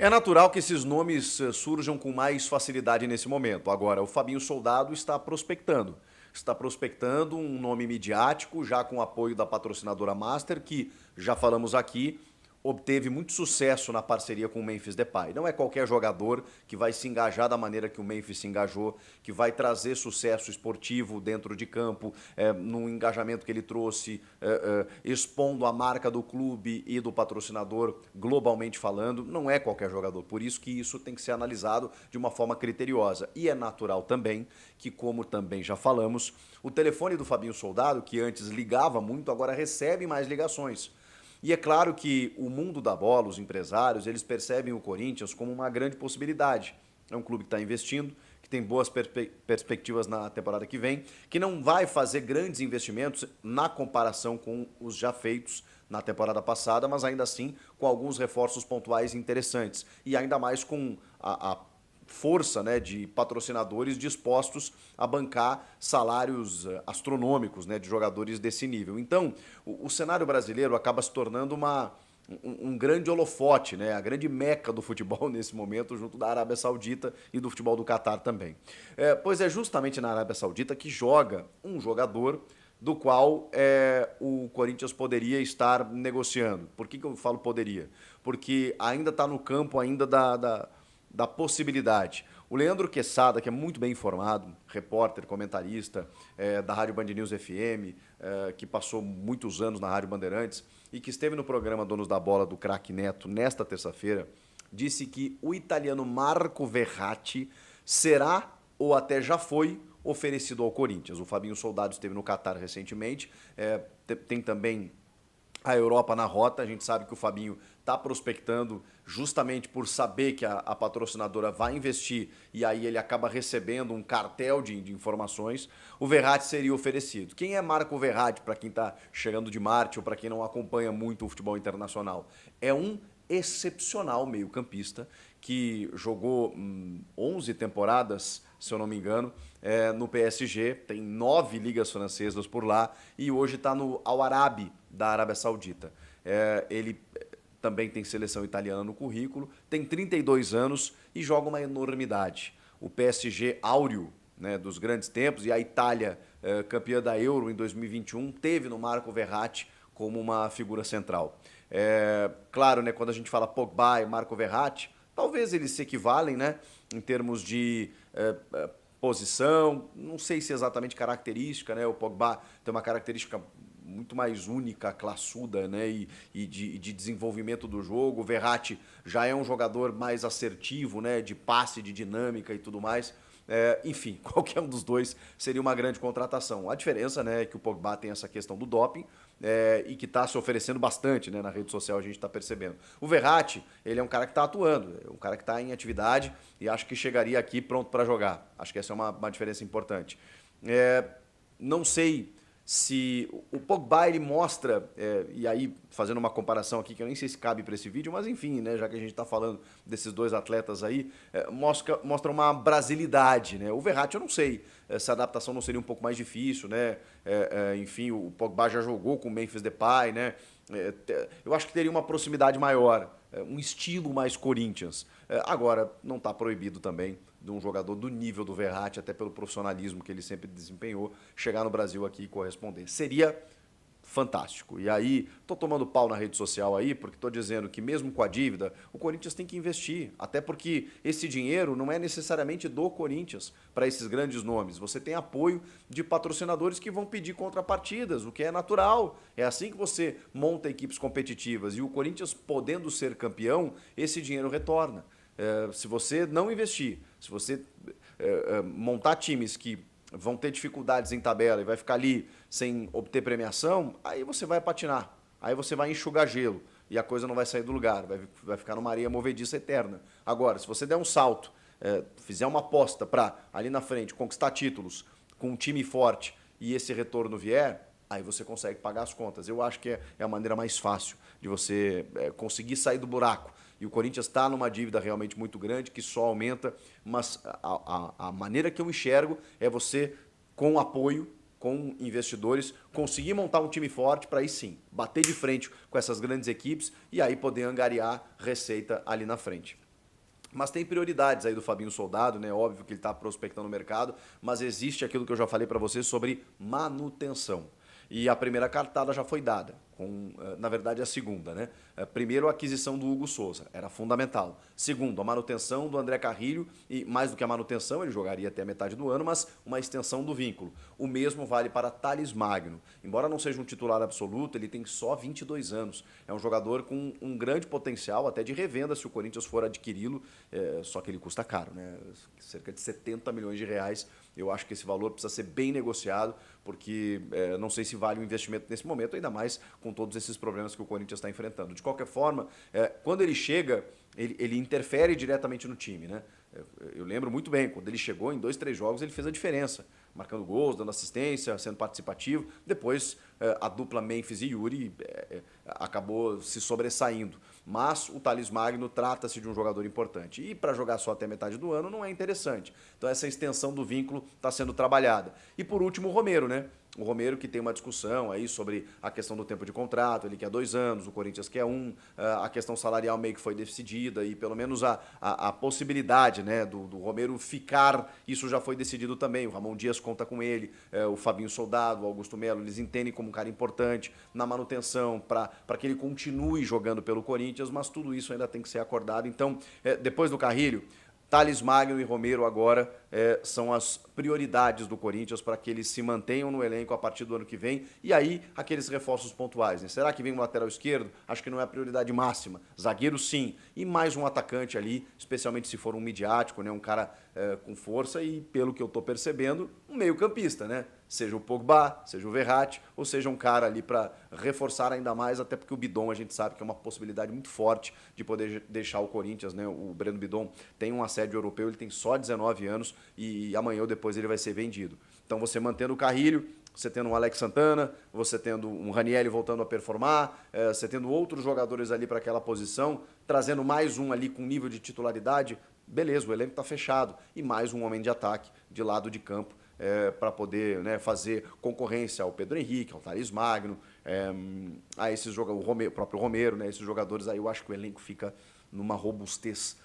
É natural que esses nomes surjam com mais facilidade nesse momento. Agora, o Fabinho Soldado está prospectando. Está prospectando um nome midiático, já com o apoio da patrocinadora Master, que já falamos aqui, obteve muito sucesso na parceria com o Memphis Depay. Não é qualquer jogador que vai se engajar da maneira que o Memphis se engajou, que vai trazer sucesso esportivo dentro de campo, no engajamento que ele trouxe, expondo a marca do clube e do patrocinador globalmente falando. Não é qualquer jogador, por isso que isso tem que ser analisado de uma forma criteriosa. E é natural também que, como também já falamos, o telefone do Fabinho Soldado, que antes ligava muito, agora recebe mais ligações. E é claro que o mundo da bola, os empresários, eles percebem o Corinthians como uma grande possibilidade. É um clube que está investindo, que tem boas perspectivas na temporada que vem, que não vai fazer grandes investimentos na comparação com os já feitos na temporada passada, mas ainda assim com alguns reforços pontuais interessantes. E ainda mais com a força, né, de patrocinadores dispostos a bancar salários astronômicos, né, de jogadores desse nível. Então, o cenário brasileiro acaba se tornando um grande holofote, né, a grande meca do futebol nesse momento, junto da Arábia Saudita e do futebol do Catar também. Pois é justamente na Arábia Saudita que joga um jogador do qual o Corinthians poderia estar negociando. Por que eu falo poderia? Porque ainda está no campo ainda da possibilidade. O Leandro Quesada, que é muito bem informado, repórter, comentarista da Rádio Band News FM, que passou muitos anos na Rádio Bandeirantes e que esteve no programa Donos da Bola do Craque Neto nesta terça-feira, disse que o italiano Marco Verratti será ou até já foi oferecido ao Corinthians. O Fabinho Soldado esteve no Catar recentemente, tem também a Europa na rota. A gente sabe que o Fabinho está prospectando justamente por saber que a patrocinadora vai investir e aí ele acaba recebendo um cartel de informações. O Verratti seria oferecido. Quem é Marco Verratti, para quem está chegando de Marte ou para quem não acompanha muito o futebol internacional? É um excepcional meio-campista que jogou 11 temporadas, se eu não me engano, no PSG, tem 9 ligas francesas por lá e hoje está no Al Arabi da Arábia Saudita. Ele também tem seleção italiana no currículo, tem 32 anos e joga uma enormidade. O PSG áureo, né, dos grandes tempos, e a Itália, campeã da Euro em 2021, teve no Marco Verratti como uma figura central. Claro, né, quando a gente fala Pogba e Marco Verratti, talvez eles se equivalem, né, em termos de posição, não sei se exatamente característica, né? O Pogba tem uma característica muito mais única, classuda, né? E de desenvolvimento do jogo. O Verratti já é um jogador mais assertivo, né? De passe, de dinâmica e tudo mais. Enfim, qualquer um dos dois seria uma grande contratação. A diferença, né, é que o Pogba tem essa questão do doping e que está se oferecendo bastante, né, na rede social, a gente está percebendo. O Verratti, ele é um cara que está atuando, é um cara que está em atividade e acho que chegaria aqui pronto para jogar. Acho que essa é uma diferença importante. Não sei se o Pogba ele mostra, e aí fazendo uma comparação aqui que eu nem sei se cabe para esse vídeo, mas enfim, né, já que a gente está falando desses dois atletas aí, mostra uma brasilidade, né? O Verratti eu não sei se a adaptação não seria um pouco mais difícil, né? Enfim, o Pogba já jogou com o Memphis Depay, né? Eu acho que teria uma proximidade maior, um estilo mais Corinthians. Agora, não está proibido também de um jogador do nível do Verratti, até pelo profissionalismo que ele sempre desempenhou, chegar no Brasil aqui e corresponder. Seria fantástico. E aí, tô tomando pau na rede social aí, porque tô dizendo que mesmo com a dívida, o Corinthians tem que investir. Até porque esse dinheiro não é necessariamente do Corinthians para esses grandes nomes. Você tem apoio de patrocinadores que vão pedir contrapartidas, o que é natural. É assim que você monta equipes competitivas. E o Corinthians, podendo ser campeão, esse dinheiro retorna. Se você não investir, se você montar times que vão ter dificuldades em tabela e vai ficar ali sem obter premiação, aí você vai patinar, aí você vai enxugar gelo e a coisa não vai sair do lugar, vai ficar numa areia movediça eterna. Agora, se você der um salto, fizer uma aposta para ali na frente conquistar títulos com um time forte e esse retorno vier, aí você consegue pagar as contas. Eu acho que é a maneira mais fácil de você conseguir sair do buraco. E o Corinthians está numa dívida realmente muito grande, que só aumenta, mas a maneira que eu enxergo é você, com apoio, com investidores, conseguir montar um time forte para aí sim, bater de frente com essas grandes equipes e aí poder angariar receita ali na frente. Mas tem prioridades aí do Fabinho Soldado, né? Óbvio que ele está prospectando o mercado, mas existe aquilo que eu já falei para você sobre manutenção. E a primeira cartada já foi dada, na verdade a segunda, né? Primeiro a aquisição do Hugo Souza, era fundamental. Segundo, a manutenção do André Carrilho, e mais do que a manutenção, ele jogaria até a metade do ano, mas uma extensão do vínculo. O mesmo vale para Thales Magno. Embora não seja um titular absoluto, ele tem só 22 anos. É um jogador com um grande potencial, até de revenda, se o Corinthians for adquiri-lo, só que ele custa caro, né? Cerca de 70 milhões de reais. Eu acho que esse valor precisa ser bem negociado, porque não sei se vale o investimento nesse momento, ainda mais com todos esses problemas que o Corinthians está enfrentando. De qualquer forma, quando ele chega, ele interfere diretamente no time, né? Eu lembro muito bem, quando ele chegou, em 2, 3 jogos, ele fez a diferença, marcando gols, dando assistência, sendo participativo. Depois, a dupla Memphis e Yuri acabou se sobressaindo. Mas o Thales Magno trata-se de um jogador importante. E para jogar só até metade do ano não é interessante. Então essa extensão do vínculo está sendo trabalhada. E por último, o Romero, né? O Romero que tem uma discussão aí sobre a questão do tempo de contrato, ele quer 2 anos, o Corinthians quer 1, a questão salarial meio que foi decidida e pelo menos a possibilidade, né, do Romero ficar, isso já foi decidido também. O Ramon Dias conta com ele, o Fabinho Soldado, o Augusto Melo, eles entendem como um cara importante na manutenção, para que ele continue jogando pelo Corinthians, mas tudo isso ainda tem que ser acordado. Então, depois do Carrilho, Thales Magno e Romero agora são as prioridades do Corinthians para que eles se mantenham no elenco a partir do ano que vem. E aí, aqueles reforços pontuais, né? Será que vem um lateral esquerdo? Acho que não é a prioridade máxima. Zagueiro, sim. E mais um atacante ali, especialmente se for um midiático, né? Um cara com força e, pelo que eu estou percebendo, um meio-campista, né? Seja o Pogba, seja o Verratti, ou seja um cara ali para reforçar ainda mais, até porque o Bidon a gente sabe que é uma possibilidade muito forte de poder deixar o Corinthians, né? O Breno Bidon tem um assédio europeu, ele tem só 19 anos e amanhã ou depois ele vai ser vendido. Então você mantendo o Carrilho, você tendo um Alex Santana, você tendo um Ranieri voltando a performar, você tendo outros jogadores ali para aquela posição, trazendo mais um ali com nível de titularidade, beleza, o elenco está fechado. E mais um homem de ataque de lado de campo para poder, né, fazer concorrência ao Pedro Henrique, ao Thales Magno, a esses jogadores, o próprio Romero, né, esses jogadores aí eu acho que o elenco fica numa robustez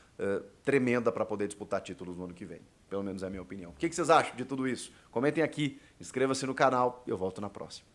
tremenda para poder disputar títulos no ano que vem. Pelo menos é a minha opinião. O que vocês acham de tudo isso? Comentem aqui, inscreva-se no canal e eu volto na próxima.